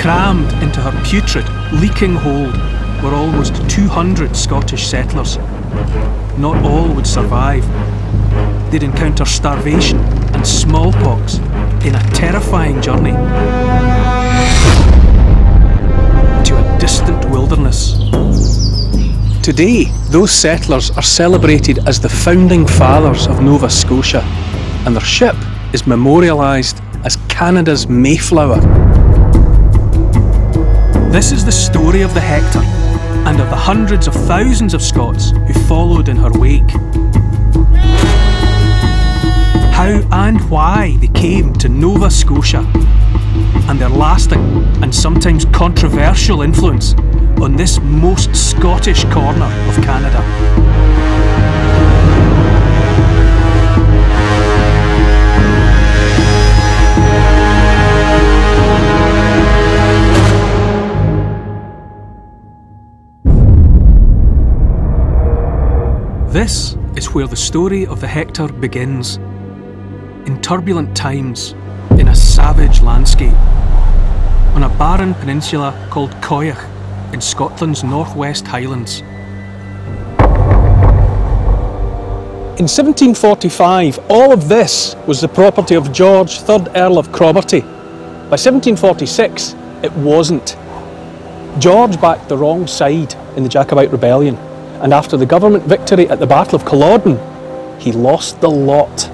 Crammed into her putrid, leaking hold were almost 200 Scottish settlers. Not all would survive. They'd encounter starvation and smallpox in a terrifying journey to a distant wilderness. Today, those settlers are celebrated as the founding fathers of Nova Scotia, and their ship is memorialised as Canada's Mayflower. This is the story of the Hector and of the hundreds of thousands of Scots who followed in her wake. How and why they came to Nova Scotia, and their lasting and sometimes controversial influence on this most Scottish corner of Canada. This is where the story of the Hector begins. In turbulent times, in a savage landscape, on a barren peninsula called Coiach in Scotland's northwest Highlands. In 1745, all of this was the property of George, 3rd Earl of Cromarty. By 1746, it wasn't. George backed the wrong side in the Jacobite Rebellion, and after the government victory at the Battle of Culloden, he lost the lot.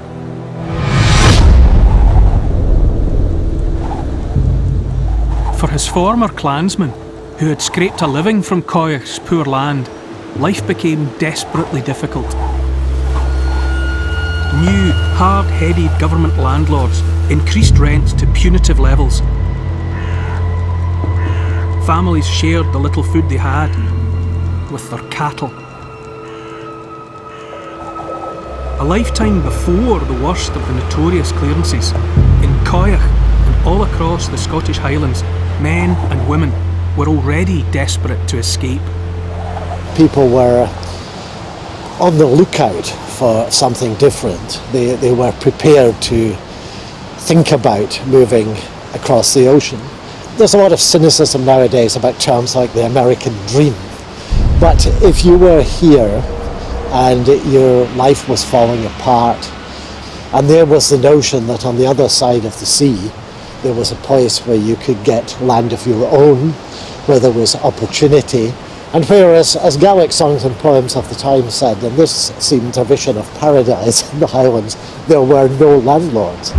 For his former clansmen, who had scraped a living from Coiach's poor land, life became desperately difficult. New, hard-headed government landlords increased rents to punitive levels. Families shared the little food they had with their cattle. A lifetime before the worst of the notorious clearances, in Coiach and all across the Scottish Highlands, men and women were already desperate to escape. People were on the lookout for something different. They were prepared to think about moving across the ocean. There's a lot of cynicism nowadays about terms like the American dream. But if you were here and your life was falling apart, and there was the notion that on the other side of the sea there was a place where you could get land of your own, where there was opportunity, and where, as Gaelic songs and poems of the time said, and this seemed a vision of paradise in the Highlands, there were no landlords.